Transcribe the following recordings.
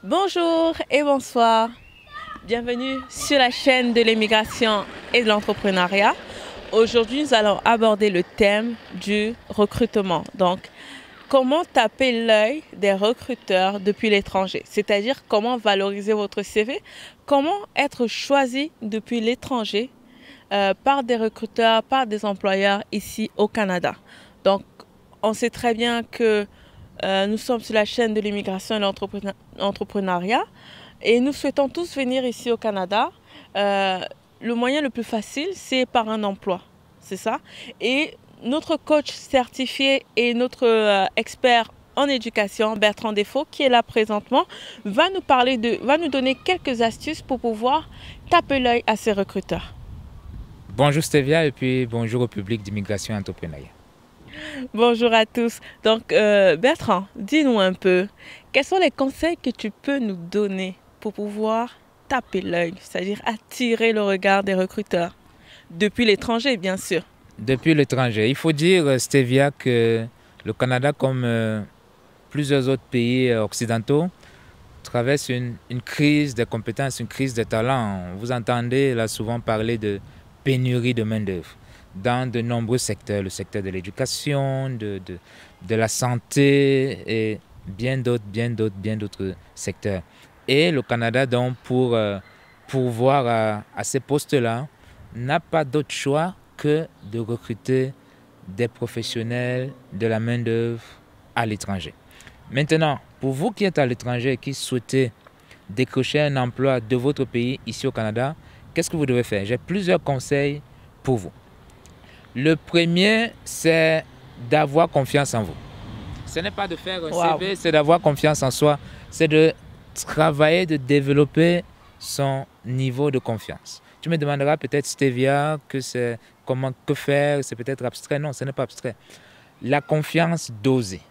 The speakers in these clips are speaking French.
Bonjour et bonsoir. Bienvenue sur la chaîne de l'immigration et de l'entrepreneuriat. Aujourd'hui, nous allons aborder le thème du recrutement. Donc, comment taper l'œil des recruteurs depuis l'étranger, c'est-à-dire comment valoriser votre CV, comment être choisi depuis l'étranger par des recruteurs, par des employeurs ici au Canada. Donc, on sait très bien que nous sommes sur la chaîne de l'immigration et de l'entrepreneuriat et nous souhaitons tous venir ici au Canada. Le moyen le plus facile, c'est par un emploi, c'est ça. Et notre coach certifié et notre expert en éducation, Bertrand Desfaux, qui est là présentement, va nous donner quelques astuces pour pouvoir taper l'œil à ces recruteurs. Bonjour Stevia et puis bonjour au public d'immigration et entrepreneuriat. Bonjour à tous. Donc, Bertrand, dis-nous un peu, quels sont les conseils que tu peux nous donner pour pouvoir taper l'œil, c'est-à-dire attirer le regard des recruteurs, depuis l'étranger, bien sûr. Depuis l'étranger, il faut dire, Stevia, que le Canada, comme plusieurs autres pays occidentaux, traverse une crise des compétences, une crise des talents. Vous entendez là souvent parler de pénurie de main-d'œuvre dans de nombreux secteurs, le secteur de l'éducation, de la santé et bien d'autres secteurs. Et le Canada, donc, pour pourvoir à ces postes-là, n'a pas d'autre choix que de recruter des professionnels de la main-d'œuvre à l'étranger. Maintenant, pour vous qui êtes à l'étranger et qui souhaitez décrocher un emploi de votre pays ici au Canada, qu'est-ce que vous devez faire? J'ai plusieurs conseils pour vous. Le premier, c'est d'avoir confiance en vous. Ce n'est pas de faire un CV, c'est d'avoir confiance en soi. C'est de travailler, de développer son niveau de confiance. Tu me demanderas peut-être, Stevia, que faire, c'est peut-être abstrait. Non, ce n'est pas abstrait. La confiance d'oser.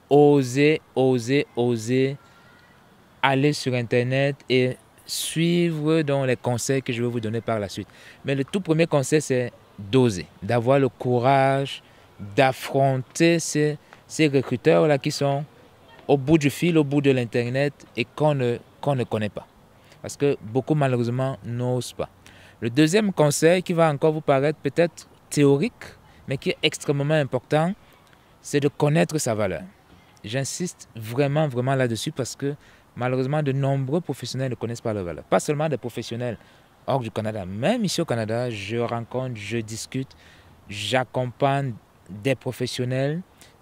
Oser aller sur Internet et suivre dans les conseils que je vais vous donner par la suite. Mais le tout premier conseil, c'est d'oser, d'avoir le courage d'affronter ces recruteurs-là qui sont au bout du fil, au bout de l'Internet et qu'on ne connaît pas. Parce que beaucoup, malheureusement, n'osent pas. Le deuxième conseil qui va encore vous paraître peut-être théorique, mais qui est extrêmement important, c'est de connaître sa valeur. J'insiste vraiment là-dessus parce que malheureusement, de nombreux professionnels ne connaissent pas leur valeur. Pas seulement des professionnels hors du Canada, même ici au Canada, je rencontre, je discute, j'accompagne des professionnels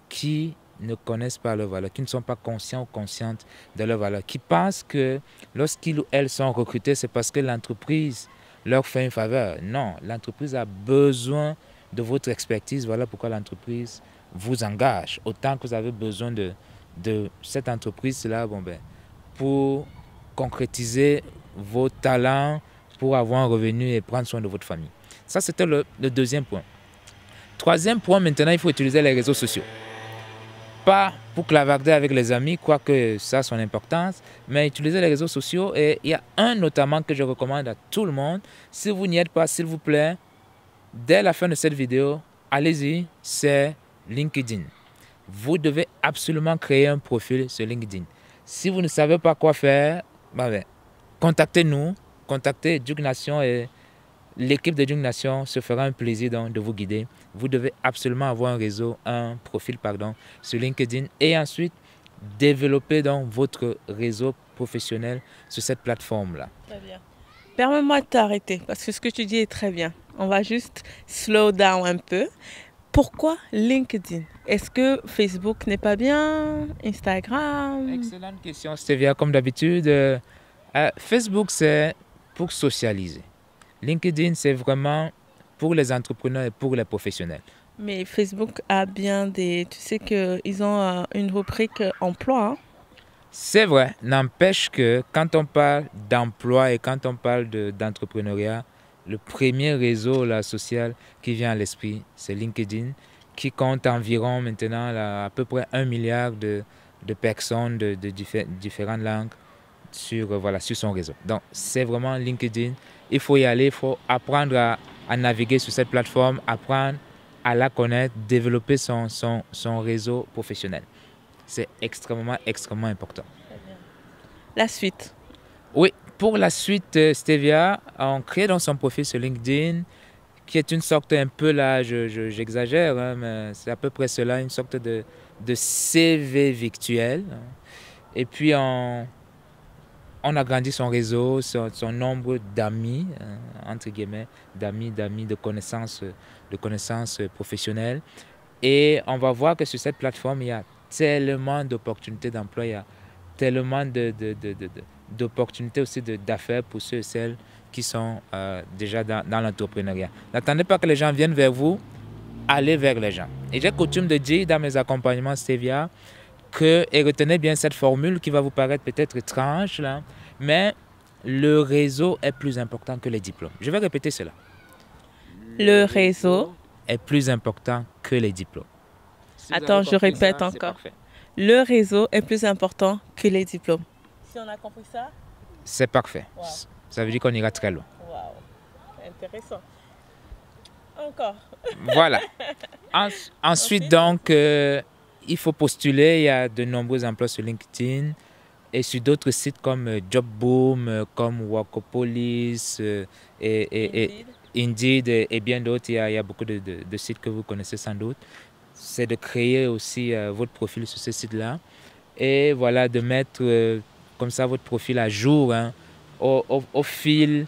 qui ne connaissent pas leur valeur, qui ne sont pas conscients ou conscientes de leur valeur, qui pensent que lorsqu'ils ou elles sont recrutés, c'est parce que l'entreprise leur fait une faveur. Non, l'entreprise a besoin de votre expertise. Voilà pourquoi l'entreprise vous engage. Autant que vous avez besoin de cette entreprise-là, pour concrétiser vos talents, pour avoir un revenu et prendre soin de votre famille. Ça, c'était le deuxième point. Troisième point, maintenant, il faut utiliser les réseaux sociaux. Pas pour clavarder avec les amis, quoique ça a son importance, mais utiliser les réseaux sociaux. Et il y a un notamment que je recommande à tout le monde. Si vous n'y êtes pas, s'il vous plaît, dès la fin de cette vidéo, allez-y, c'est LinkedIn. Vous devez absolument créer un profil sur LinkedIn. Si vous ne savez pas quoi faire, contactez-nous, contactez Duke Nation et l'équipe de Duke Nation se fera un plaisir donc, de vous guider. Vous devez absolument avoir un profil sur LinkedIn et ensuite développer donc votre réseau professionnel sur cette plateforme-là. Très bien. Permets-moi de t'arrêter parce que ce que tu dis est très bien. On va juste slow down un peu. Pourquoi LinkedIn? Est-ce que Facebook n'est pas bien? Instagram? Excellente question, Stevia. Comme d'habitude, Facebook, c'est pour socialiser. LinkedIn, c'est vraiment pour les entrepreneurs et pour les professionnels. Mais Facebook a bien des... Tu sais qu'ils ont une rubrique emploi. Hein? C'est vrai. N'empêche que quand on parle d'emploi et quand on parle d'entrepreneuriat, le premier réseau social qui vient à l'esprit, c'est LinkedIn, qui compte environ maintenant à peu près 1 milliard de personnes de différentes langues sur son réseau. Donc, c'est vraiment LinkedIn. Il faut y aller, il faut apprendre à naviguer sur cette plateforme, apprendre à la connaître, développer son réseau professionnel. C'est extrêmement important. la suite? Oui, pour la suite, Stevia, on crée dans son profil sur LinkedIn, qui est une sorte un peu là, j'exagère, hein, mais c'est à peu près cela, une sorte de CV virtuel. Et puis on agrandit son réseau, son nombre d'amis, entre guillemets, d'amis, de connaissances professionnelles. Et on va voir que sur cette plateforme, il y a tellement d'opportunités d'emploi, il y a tellement d'opportunités aussi d'affaires pour ceux et celles qui sont déjà dans l'entrepreneuriat. N'attendez pas que les gens viennent vers vous, allez vers les gens. Et j'ai coutume de dire dans mes accompagnements Stevia et retenez bien cette formule qui va vous paraître peut-être étrange, là, mais le réseau est plus important que les diplômes. Je vais répéter cela. Le réseau est plus important que les diplômes. Si attends, je répète ça, encore. Le réseau est plus important que les diplômes. Si on a compris ça? C'est parfait. Wow. Ça veut dire qu'on ira très loin. Wow. Intéressant. Encore. Voilà. Ensuite, donc, il faut postuler. Il y a de nombreux emplois sur LinkedIn et sur d'autres sites comme Jobboom, comme Workopolis et Indeed et bien d'autres. Il y a beaucoup de sites que vous connaissez sans doute. C'est de créer aussi votre profil sur ce site-là et voilà, de mettre comme ça votre profil à jour, hein, au fil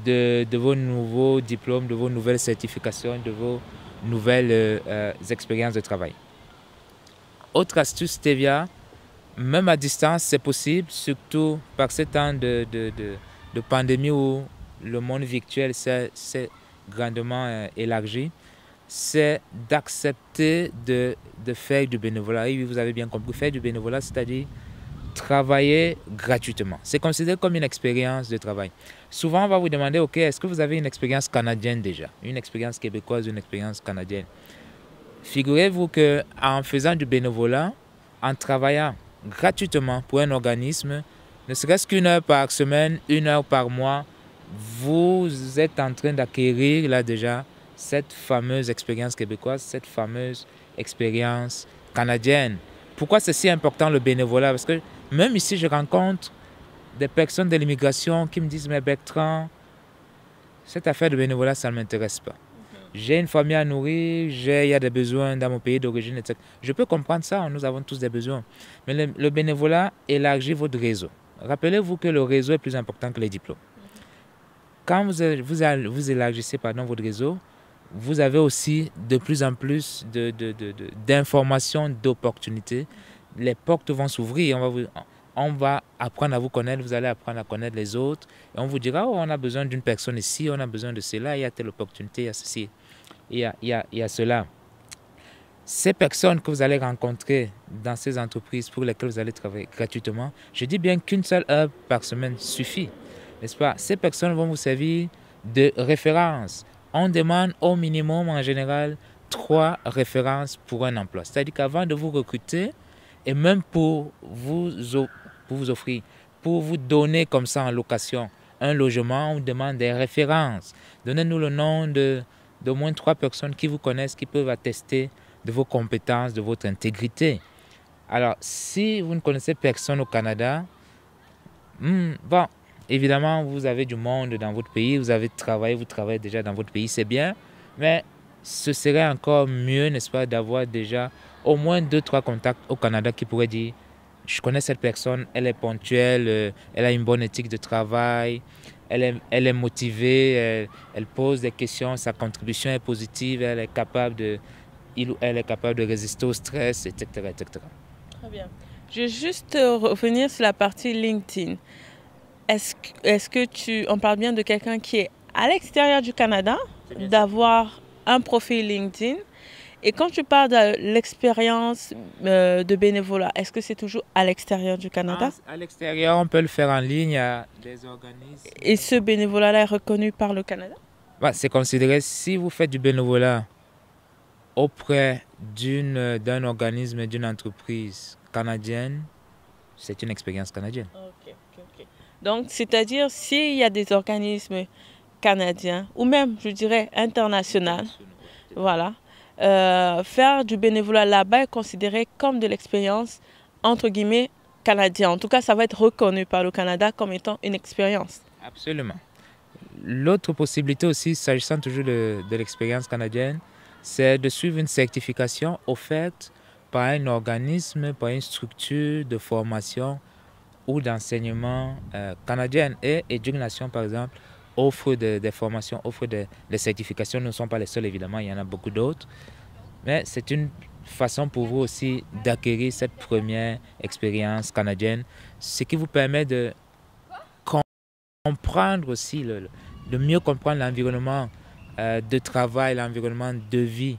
de vos nouveaux diplômes, de vos nouvelles certifications, de vos nouvelles expériences de travail. Autre astuce Stevia, même à distance, c'est possible, surtout par ces temps de pandémie où le monde virtuel s'est grandement élargi, c'est d'accepter de faire du bénévolat. Et vous avez bien compris, faire du bénévolat, c'est-à-dire travailler gratuitement. C'est considéré comme une expérience de travail. Souvent, on va vous demander, OK, est-ce que vous avez une expérience canadienne déjà? Une expérience québécoise, une expérience canadienne? Figurez-vous qu'en faisant du bénévolat, en travaillant gratuitement pour un organisme, ne serait-ce qu'1 heure par semaine, 1 heure par mois, vous êtes en train d'acquérir là déjà cette fameuse expérience québécoise, cette fameuse expérience canadienne. Pourquoi c'est si important le bénévolat? Parce que même ici, je rencontre des personnes de l'immigration qui me disent « Mais Bertrand, cette affaire de bénévolat, ça ne m'intéresse pas. J'ai une famille à nourrir, il y a des besoins dans mon pays d'origine, etc. » Je peux comprendre ça, nous avons tous des besoins. Mais le bénévolat élargit votre réseau. Rappelez-vous que le réseau est plus important que les diplômes. Quand vous élargissez votre réseau, vous avez aussi de plus en plus d'informations, d'opportunités. Les portes vont s'ouvrir, on va apprendre à vous connaître, vous allez apprendre à connaître les autres. Et on vous dira, oh, on a besoin d'une personne ici, on a besoin de cela, il y a telle opportunité, il y a ceci, il y a cela. Ces personnes que vous allez rencontrer dans ces entreprises pour lesquelles vous allez travailler gratuitement, je dis bien qu'une seule heure par semaine suffit, n'est-ce pas? Ces personnes vont vous servir de référence. On demande au minimum en général 3 références pour un emploi. C'est-à-dire qu'avant de vous recruter, et même pour vous offrir, pour vous donner comme ça en location un logement, on vous demande des références. Donnez-nous le nom d'au moins 3 personnes qui vous connaissent, qui peuvent attester de vos compétences, de votre intégrité. Alors, si vous ne connaissez personne au Canada, bon, évidemment, vous avez du monde dans votre pays, vous travaillez déjà dans votre pays, c'est bien, mais ce serait encore mieux, n'est-ce pas, d'avoir déjà au moins 2-3 contacts au Canada qui pourraient dire « Je connais cette personne, elle est ponctuelle, elle a une bonne éthique de travail, elle est motivée, elle pose des questions, sa contribution est positive, elle est capable de résister au stress, etc. etc. » Très bien. Je vais juste revenir sur la partie LinkedIn. Est-ce que on parle bien de quelqu'un qui est à l'extérieur du Canada, d'avoir un profil LinkedIn? Et quand tu parles de l'expérience de bénévolat, est-ce que c'est toujours à l'extérieur du Canada? À l'extérieur, on peut le faire en ligne à des organismes. Et ce bénévolat-là est reconnu par le Canada? C'est considéré, si vous faites du bénévolat auprès d'un organisme, d'une entreprise canadienne, c'est une expérience canadienne. Ok. Donc, c'est-à-dire, s'il y a des organismes canadiens, ou même, je dirais, internationaux, voilà, faire du bénévolat là-bas est considéré comme de l'expérience, entre guillemets, canadien. En tout cas, ça va être reconnu par le Canada comme étant une expérience. Absolument. L'autre possibilité aussi, s'agissant toujours de l'expérience canadienne, c'est de suivre une certification offerte par un organisme, par une structure de formation ou d'enseignement canadienne. Et Éducation, par exemple, offre des formations, offre des certifications. Nous ne sommes pas les seuls, évidemment, il y en a beaucoup d'autres. Mais c'est une façon pour vous aussi d'acquérir cette première expérience canadienne, ce qui vous permet de comprendre aussi, de mieux comprendre l'environnement de travail, l'environnement de vie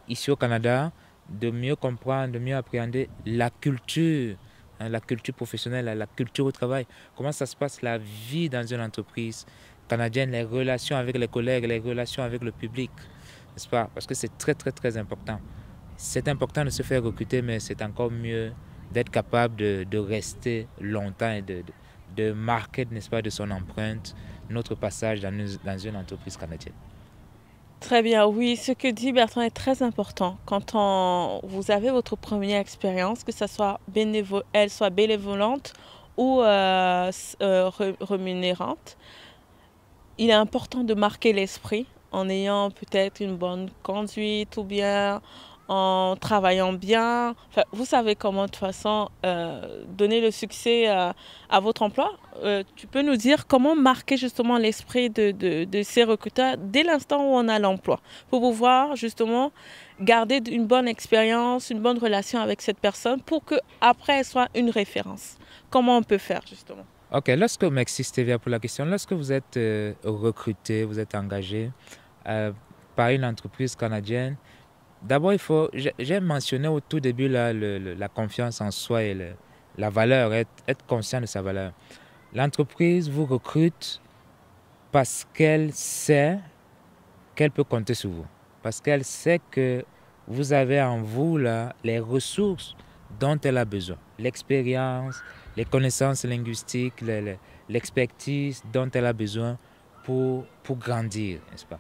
ici au Canada, de mieux comprendre, de mieux appréhender la culture professionnelle, la culture au travail, comment ça se passe la vie dans une entreprise canadienne, les relations avec les collègues, les relations avec le public, n'est-ce pas? Parce que c'est très, très, très important. C'est important de se faire recruter, mais c'est encore mieux d'être capable de rester longtemps et de marquer, n'est-ce pas, de son empreinte notre passage dans une entreprise canadienne. Très bien, oui, ce que dit Bertrand est très important. Quand vous avez votre première expérience, que ce soit elle soit bénévolente ou rémunérante, il est important de marquer l'esprit en ayant peut-être une bonne conduite ou bien en travaillant bien. Enfin, vous savez comment, de toute façon, donner le succès à votre emploi. Tu peux nous dire comment marquer justement l'esprit de ces recruteurs dès l'instant où on a l'emploi, pour pouvoir justement garder une bonne expérience, une bonne relation avec cette personne pour qu'après elle soit une référence. Comment on peut faire justement? Ok, merci Stevia pour la question. Lorsque vous êtes recruté, vous êtes engagé par une entreprise canadienne, d'abord, j'ai mentionné au tout début la confiance en soi et la valeur, être conscient de sa valeur. L'entreprise vous recrute parce qu'elle sait qu'elle peut compter sur vous, parce qu'elle sait que vous avez en vous là, les ressources dont elle a besoin, l'expérience, les connaissances linguistiques, l'expertise dont elle a besoin pour grandir, n'est-ce pas?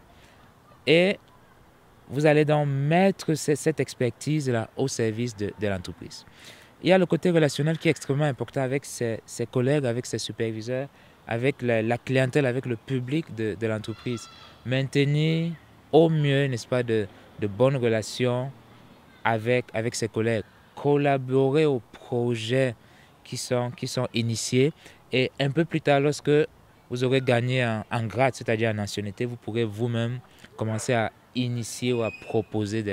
Et vous allez donc mettre cette expertise-là au service de l'entreprise. Il y a le côté relationnel qui est extrêmement important avec ses collègues, avec ses superviseurs, avec la clientèle, avec le public de l'entreprise. Maintenir au mieux, n'est-ce pas, de bonnes relations avec ses collègues. Collaborer aux projets qui sont initiés. Et un peu plus tard, lorsque vous aurez gagné en grade, c'est-à-dire en ancienneté, vous pourrez vous-même commencer à initier ou à proposer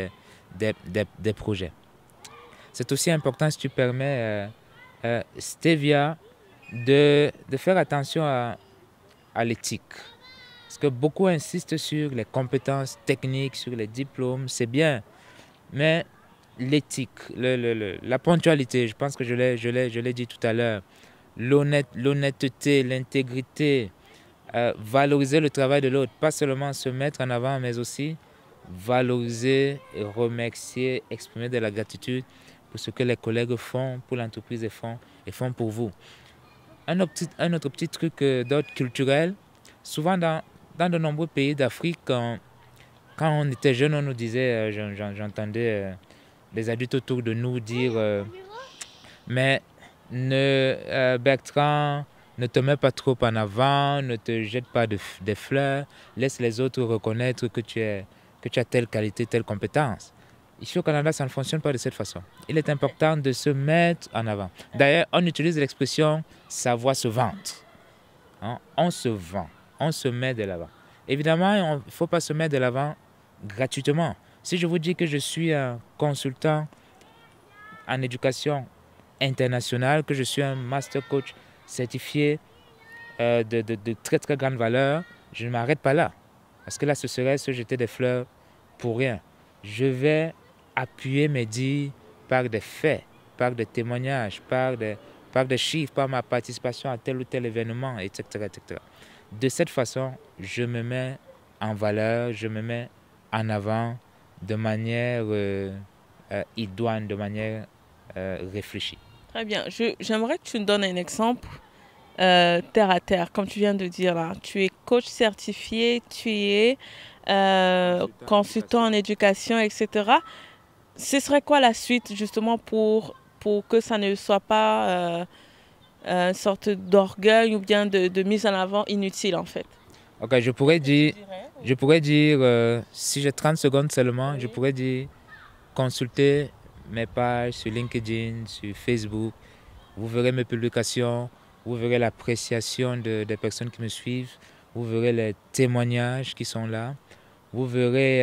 des projets. C'est aussi important, si tu permets, Stevia, de faire attention à l'éthique. Parce que beaucoup insistent sur les compétences techniques, sur les diplômes, c'est bien. Mais l'éthique, la ponctualité, je pense que je l'ai dit tout à l'heure, l'honnêteté, l'intégrité, valoriser le travail de l'autre, pas seulement se mettre en avant, mais aussi valoriser, remercier, exprimer de la gratitude pour ce que les collègues font, pour l'entreprise et font pour vous. Un autre petit truc d'ordre culturel, souvent dans de nombreux pays d'Afrique, quand on était jeune, on nous disait, j'entendais les adultes autour de nous dire mais Bertrand, ne te mets pas trop en avant, ne te jette pas des fleurs, laisse les autres reconnaître que tu as telle qualité, telle compétence. Ici au Canada, ça ne fonctionne pas de cette façon. Il est important de se mettre en avant. D'ailleurs, on utilise l'expression « sa voix se vante ». Hein? On se vend, on se met de l'avant. Évidemment, il ne faut pas se mettre de l'avant gratuitement. Si je vous dis que je suis un consultant en éducation internationale, que je suis un master coach certifié de très très grande valeur, je ne m'arrête pas là. Parce que là, ce serait se jeter des fleurs pour rien. Je vais appuyer mes dires par des faits, par des témoignages, par des chiffres, par ma participation à tel ou tel événement, etc., etc. De cette façon, je me mets en valeur, je me mets en avant de manière idoine, de manière réfléchie. Très bien. J'aimerais que tu nous donnes un exemple terre à terre, comme tu viens de dire là. Tu es coach certifié, tu es consultant en éducation, etc. Ce serait quoi la suite justement pour pour que ça ne soit pas une sorte d'orgueil ou bien de mise en avant inutile en fait. Ok, je pourrais dire, si j'ai 30 secondes seulement, je pourrais dire consultez mes pages sur LinkedIn, sur Facebook. Vous verrez mes publications, vous verrez l'appréciation des personnes qui me suivent, vous verrez les témoignages qui sont là, vous verrez,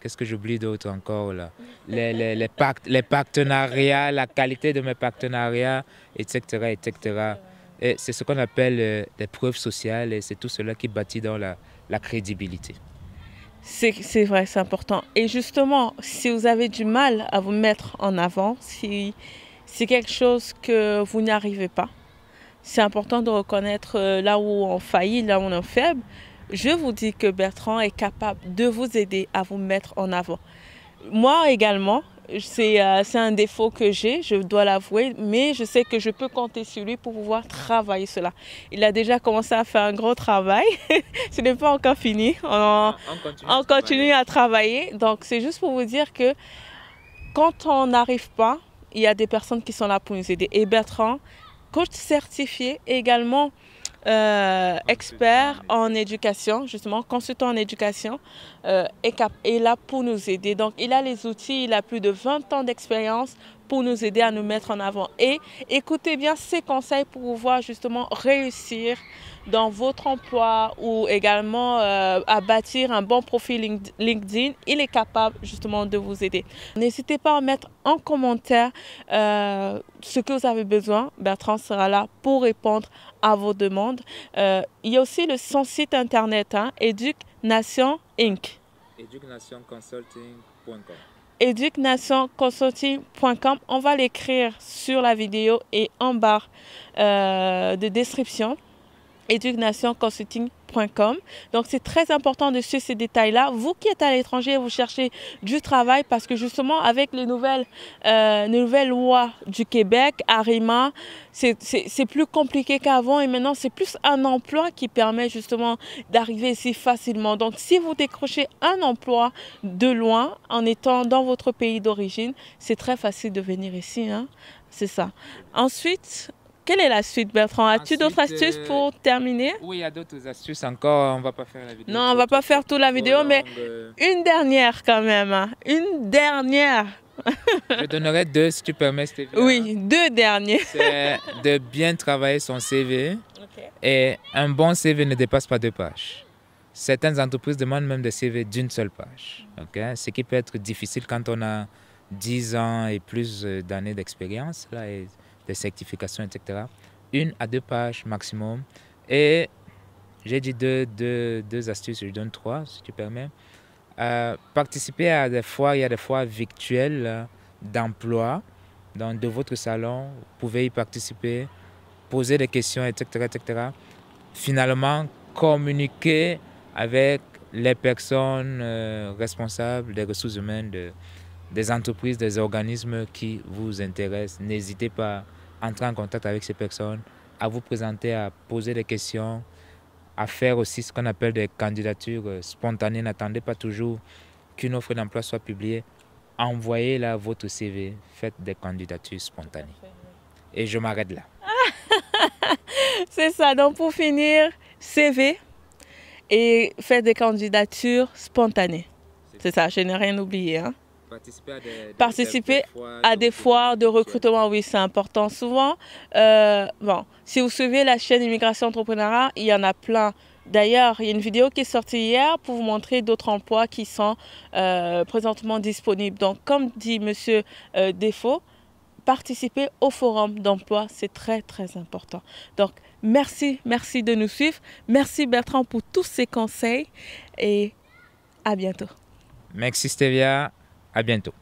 qu'est-ce que j'oublie d'autre encore là, les partenariats, la qualité de mes partenariats, etc. etc. Et c'est ce qu'on appelle des preuves sociales et c'est tout cela qui bâtit dans la crédibilité. C'est vrai, c'est important. Et justement, si vous avez du mal à vous mettre en avant, si c'est quelque chose que vous n'arrivez pas, c'est important de reconnaître là où on faillit, là où on est faible. Je vous dis que Bertrand est capable de vous aider à vous mettre en avant. Moi également, c'est un défaut que j'ai, je dois l'avouer, mais je sais que je peux compter sur lui pour pouvoir travailler cela. Il a déjà commencé à faire un gros travail, ce n'est pas encore fini, on continue à travailler. Donc c'est juste pour vous dire que quand on n'arrive pas, il y a des personnes qui sont là pour nous aider. Et Bertrand, coach certifié, également expert en éducation, justement, consultant en éducation, est là pour nous aider. Donc, il a les outils, il a plus de 20 ans d'expérience pour nous aider à nous mettre en avant. Et écoutez bien ses conseils pour pouvoir justement réussir dans votre emploi ou également à bâtir un bon profil LinkedIn. Il est capable justement de vous aider. N'hésitez pas à mettre en commentaire ce que vous avez besoin. Bertrand sera là pour répondre à vos demandes. Il y a aussi son site internet, Educ-Nation Inc. Educ-Nation-Consulting.com. Educ-Nation-Consulting.com. On va l'écrire sur la vidéo et en barre de description. Educ-Nation-Consulting.com. Donc c'est très important de suivre ces détails-là. Vous qui êtes à l'étranger, vous cherchez du travail parce que justement avec les nouvelles lois du Québec, ARIMA, c'est plus compliqué qu'avant et maintenant c'est plus un emploi qui permet justement d'arriver ici facilement. Donc si vous décrochez un emploi de loin en étant dans votre pays d'origine, c'est très facile de venir ici, hein? C'est ça. Ensuite, quelle est la suite, Bertrand? As-tu d'autres astuces pour terminer? Oui, il y a d'autres astuces encore. On ne va pas faire la vidéo. Non, on ne va pas faire toute la vidéo, mais une dernière quand même. Hein. Une dernière. Je donnerai deux si tu permets, Stéphane. Oui, deux derniers. C'est de bien travailler son CV. Okay. Et un bon CV ne dépasse pas 2 pages. Certaines entreprises demandent même des CV d'une seule page. Okay? Ce qui peut être difficile quand on a 10 ans et plus d'années d'expérience. Des certifications, etc. 1 à 2 pages maximum. Et j'ai dit deux astuces, je donne 3 si tu permets. Participer à des foires, il y a des foires virtuelles d'emploi. De votre salon, vous pouvez y participer, poser des questions, etc. etc. Finalement, communiquer avec les personnes responsables des ressources humaines, des entreprises, des organismes qui vous intéressent. N'hésitez pas à entrer en contact avec ces personnes, à vous présenter, à poser des questions, à faire aussi ce qu'on appelle des candidatures spontanées. N'attendez pas toujours qu'une offre d'emploi soit publiée. Envoyez là votre CV, faites des candidatures spontanées. Et je m'arrête là. C'est ça. Donc pour finir, CV et faites des candidatures spontanées. C'est ça, je n'ai rien oublié. Hein. Participer à des foires de recrutement, oui, c'est important. Souvent, si vous suivez la chaîne Immigration Entrepreneuriat, il y en a plein. D'ailleurs, il y a une vidéo qui est sortie hier pour vous montrer d'autres emplois qui sont présentement disponibles. Donc, comme dit Monsieur Défaut, participer au forum d'emploi, c'est très, très important. Donc, merci de nous suivre. Merci Bertrand pour tous ces conseils et à bientôt. Merci Stevia. À bientôt.